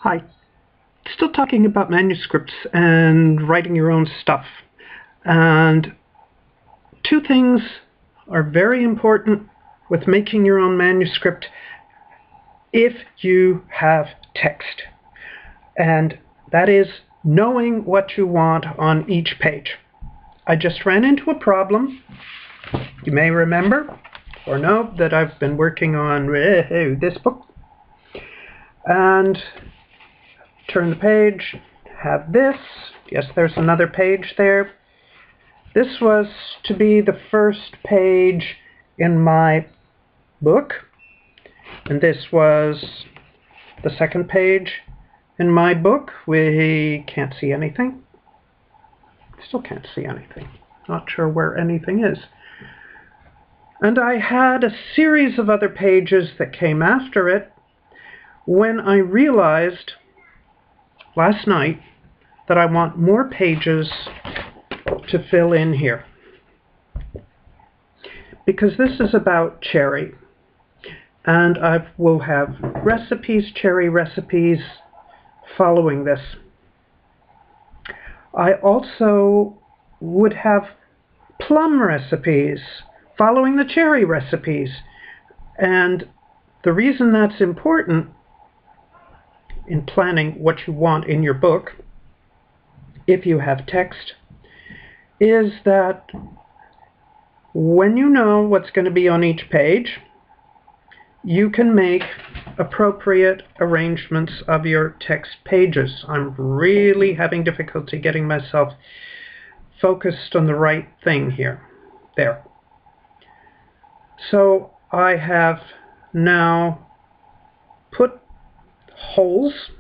Hi. Still talking about manuscripts and writing your own stuff. And two things are very important with making your own manuscript if you have text. And that is knowing what you want on each page. I just ran into a problem. You may remember or know that I've been working on this book. And turn the page, have this. Yes, there's another page there. This was to be the first page in my book, and this was the second page in my book. We can't see anything. Still can't see anything. Not sure where anything is. And I had a series of other pages that came after it when I realized last night that I want more pages to fill in here, because this is about cherry, and I will have recipes, cherry recipes following this. I also would have plum recipes following the cherry recipes, and the reason that's important in planning what you want in your book, if you have text, is that when you know what's going to be on each page, you can make appropriate arrangements of your text pages. I'm really having difficulty getting myself focused on the right thing here. There. So I have now put holes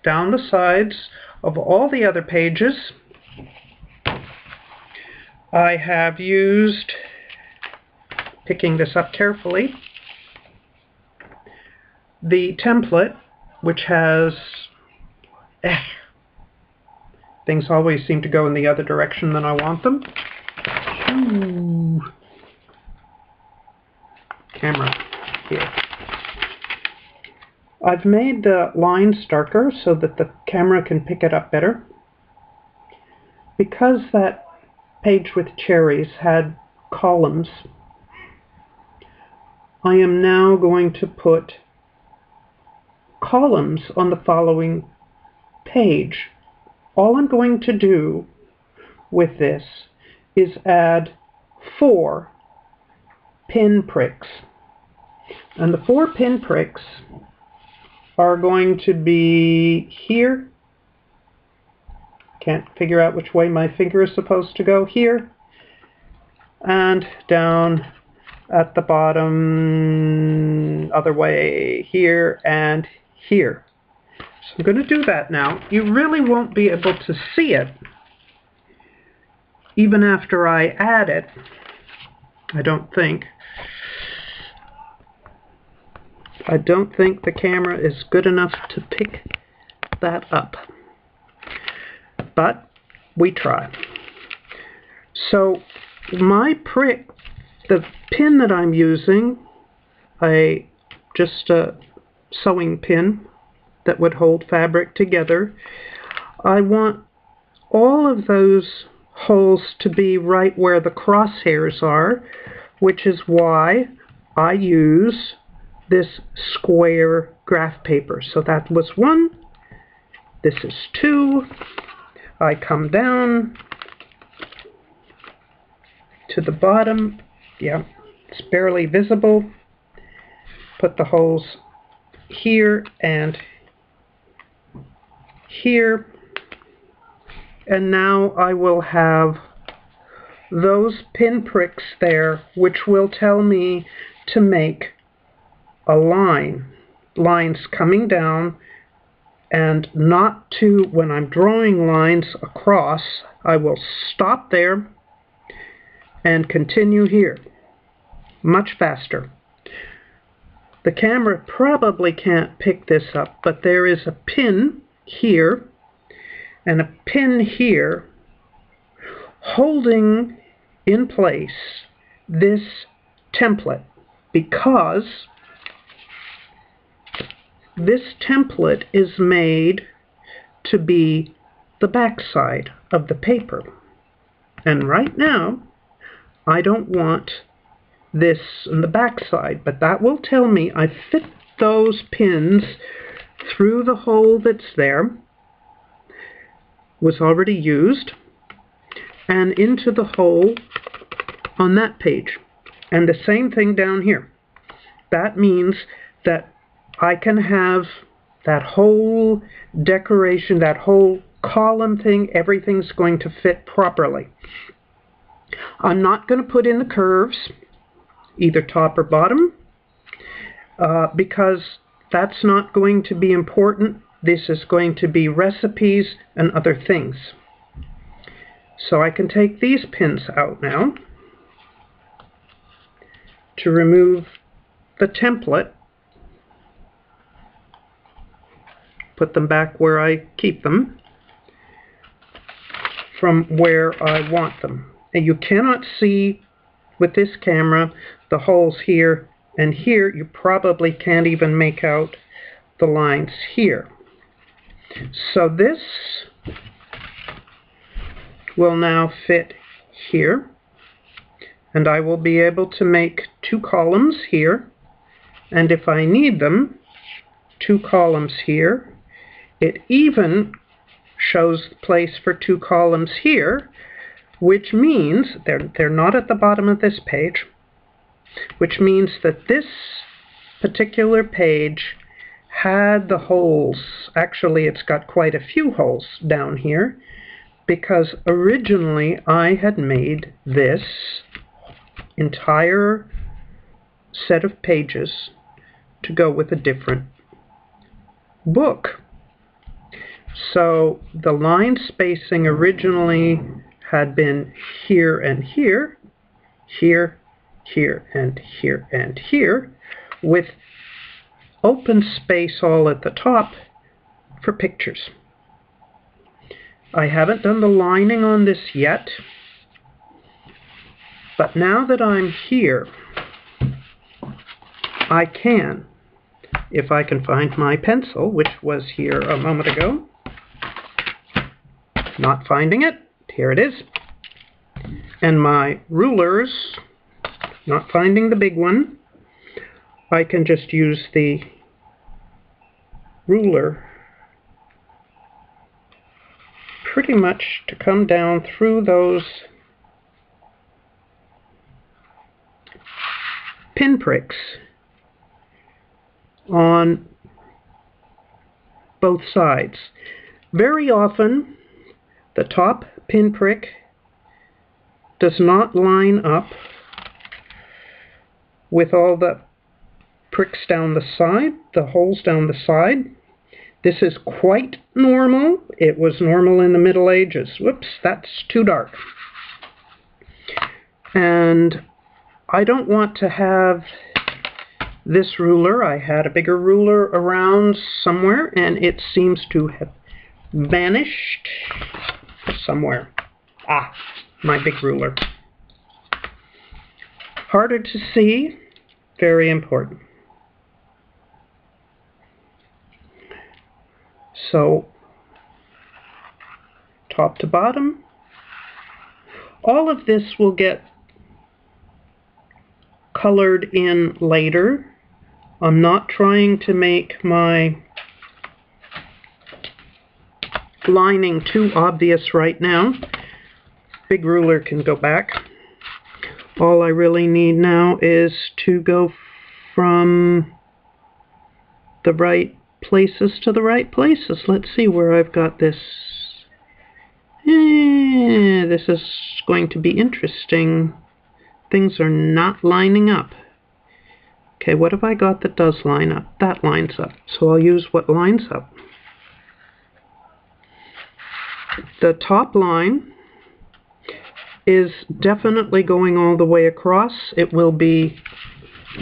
down the sides of all the other pages. I have used, picking this up carefully, the template, which has things always seem to go in the other direction than I want them. Ooh. Camera here. I've made the lines darker so that the camera can pick it up better. Because that page with cherries had columns, I am now going to put columns on the following page. All I'm going to do with this is add 4 pinpricks. And the 4 pinpricks are going to be here. Can't figure out which way my finger is supposed to go. Here. And down at the bottom, other way, here and here. So I'm going to do that now. You really won't be able to see it even after I add it, I don't think. I don't think the camera is good enough to pick that up. But we try. So my prick, the pin that I'm using, just a sewing pin that would hold fabric together. I want all of those holes to be right where the crosshairs are, which is why I use this square graph paper. So that was 1. This is 2. I come down to the bottom. Yeah, it's barely visible. Put the holes here and here. And now I will have those pinpricks there, which will tell me to make a line. Lines coming down, and not to, when I'm drawing lines across, I will stop there and continue here. Much faster. The camera probably can't pick this up, but there is a pin here and a pin here holding in place this template, because this template is made to be the back side of the paper. And right now, I don't want this on the back side, but that will tell me I fit those pins through the hole that's there, was already used, and into the hole on that page. And the same thing down here. That means that I can have that whole decoration, that whole column thing, everything's going to fit properly. I'm not going to put in the curves, either top or bottom, because that's not going to be important. This is going to be recipes and other things. So I can take these pins out now to remove the template, put them back where I keep them from where I want them. And you cannot see with this camera the holes here and here. You probably can't even make out the lines here. So this will now fit here, and I will be able to make 2 columns here, and if I need them, 2 columns here. It even shows the place for 2 columns here, which means they're not at the bottom of this page, which means that this particular page had the holes. Actually, it's got quite a few holes down here, because originally I had made this entire set of pages to go with a different book. So the line spacing originally had been here and here, here, here, and here, and here, with open space all at the top for pictures. I haven't done the lining on this yet, but now that I'm here, I can, if I can find my pencil, which was here a moment ago. Not finding it. Here it is. And my rulers, not finding the big one. I can just use the ruler pretty much to come down through those pinpricks on both sides. Very often, the top pinprick does not line up with all the pricks down the side, the holes down the side. This is quite normal. It was normal in the Middle Ages. Whoops, that's too dark. And I don't want to have this ruler. I had a bigger ruler around somewhere, and it seems to have vanished somewhere. Ah, my big ruler. Harder to see, very important. So, top to bottom, all of this will get colored in later. I'm not trying to make my lining too obvious right now. Big ruler can go back. All I really need now is to go from the right places to the right places. Let's see where I've got this. This is going to be interesting. Things are not lining up. Okay, what have I got that does line up? That lines up. So I'll use what lines up. The top line is definitely going all the way across. It will be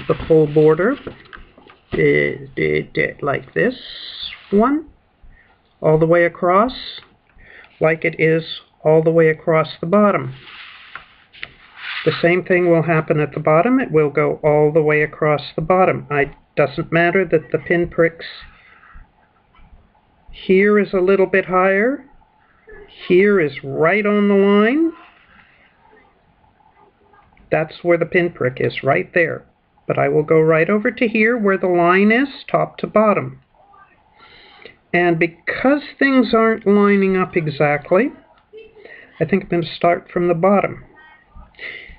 the full border. Like this one, all the way across, like it is all the way across the bottom. The same thing will happen at the bottom. It will go all the way across the bottom. It doesn't matter that the pinpricks Here is a little bit higher. Here is right on the line. That's where the pinprick is, right there. But I will go right over to here where the line is, top to bottom. And because things aren't lining up exactly, I think I'm going to start from the bottom.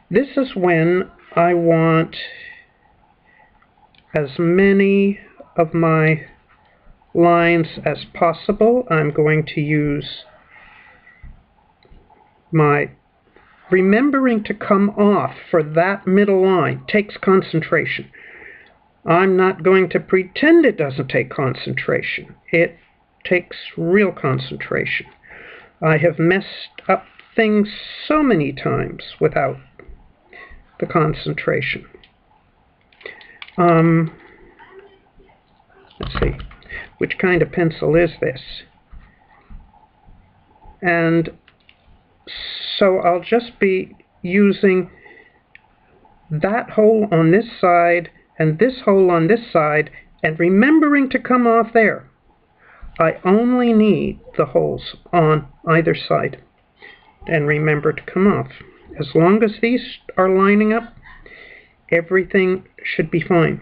This is when I want as many of my lines as possible. I'm going to use my remembering to come off for that middle line takes concentration. I'm not going to pretend it doesn't take concentration. It takes real concentration. I have messed up things so many times without the concentration. Let's see, which kind of pencil is this? And so I'll just be using that hole on this side and this hole on this side and remembering to come off there. I only need the holes on either side and remember to come off. As long as these are lining up, everything should be fine.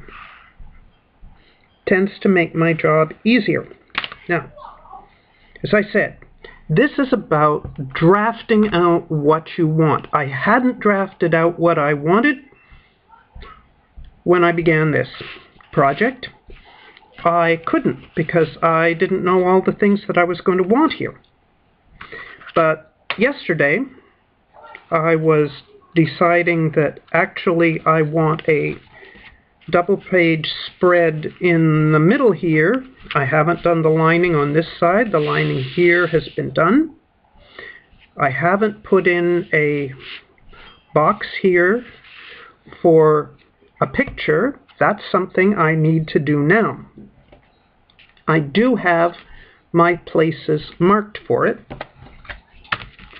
Tends to make my job easier. Now, as I said, this is about drafting out what you want. I hadn't drafted out what I wanted when I began this project. I couldn't because I didn't know all the things that I was going to want here. But yesterday, I was deciding that actually I want a double-page spread in the middle here. I haven't done the lining on this side. The lining here has been done. I haven't put in a box here for a picture. That's something I need to do now. I do have my places marked for it,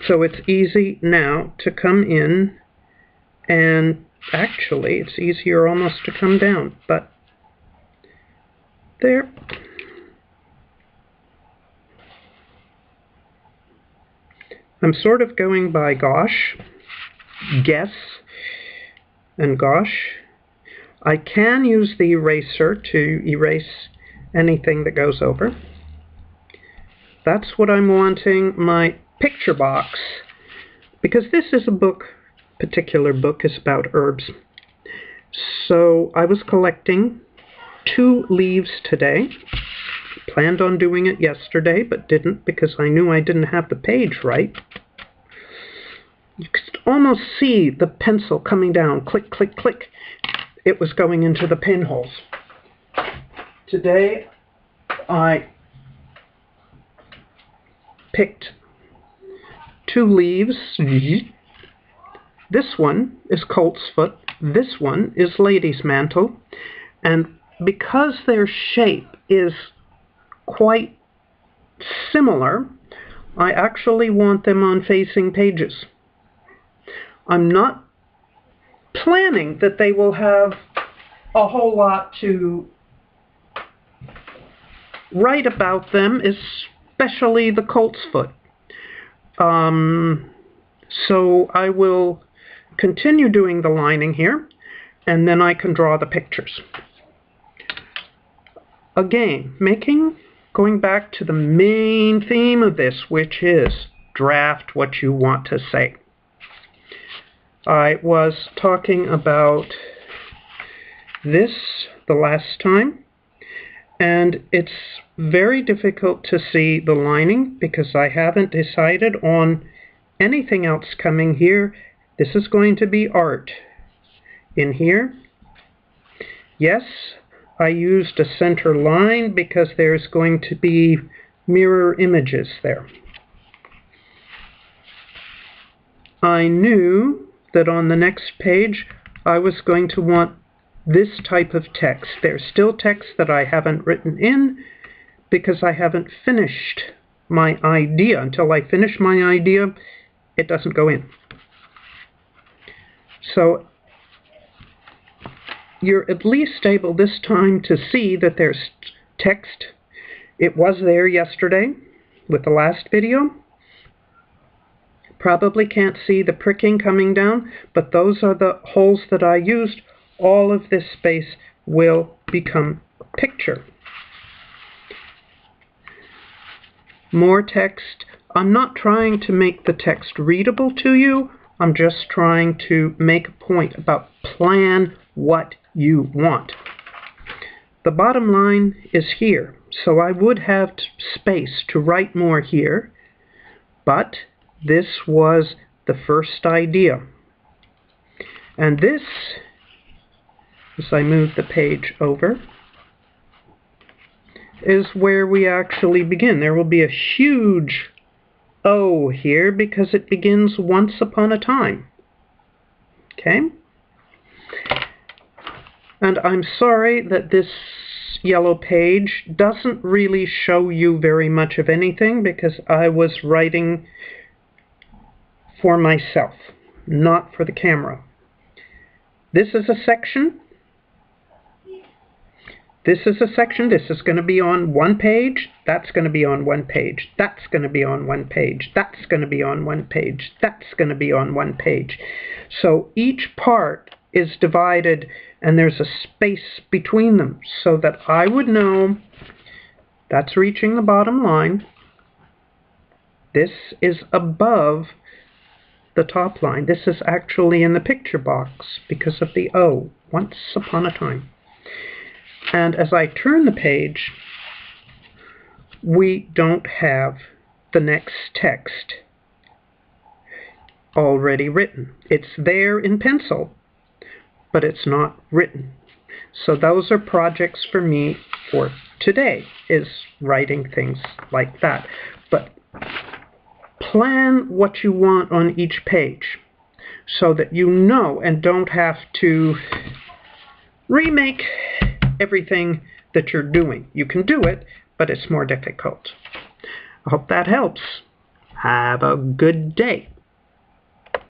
so it's easy now to come in, and actually it's easier almost to come down, but there. I'm sort of going by gosh, guess, and gosh. I can use the eraser to erase anything that goes over. That's what I'm wanting my picture box, because this is a book, particular book is about herbs. So I was collecting 2 leaves today. Planned on doing it yesterday, but didn't because I knew I didn't have the page right. You could almost see the pencil coming down, click, click, click. It was going into the pinholes. Today I picked 2 leaves. This one is coltsfoot, this one is lady's mantle, and because their shape is quite similar, I actually want them on facing pages. I'm not planning that they will have a whole lot to write about them, especially the coltsfoot. So I will continue doing the lining here, and then I can draw the pictures. Again, going back to the main theme of this, which is draft what you want to say. I was talking about this the last time, and it's very difficult to see the lining because I haven't decided on anything else coming here. This is going to be art in here. Yes, I used a center line because there's going to be mirror images there. I knew that on the next page I was going to want this type of text. There's still text that I haven't written in because I haven't finished my idea. Until I finish my idea, it doesn't go in. So you're at least able this time to see that there's text It was there yesterday with the last video. Probably can't see the pricking coming down, but those are the holes that I used. All of this space will become a picture. More text. I'm not trying to make the text readable to you. I'm just trying to make a point about plan what you want. The bottom line is here, so I would have space to write more here, but this was the first idea. And this, as I move the page over, is where we actually begin. There will be a huge O here because it begins once upon a time. Okay? And I'm sorry that this yellow page doesn't really show you very much of anything because I was writing for myself, not for the camera. This is a section. This is a section. This is going to be on one page. That's going to be on one page. That's going to be on one page. That's going to be on one page. That's going to be on one page. So each part is divided and there's a space between them so that I would know that's reaching the bottom line. This is above the top line. This is actually in the picture box because of the O, once upon a time. And as I turn the page, we don't have the next text already written. It's there in pencil, but it's not written. So those are projects for me for today, is writing things like that. But plan what you want on each page so that you know and don't have to remake everything that you're doing. You can do it, but it's more difficult. I hope that helps. Have a good day.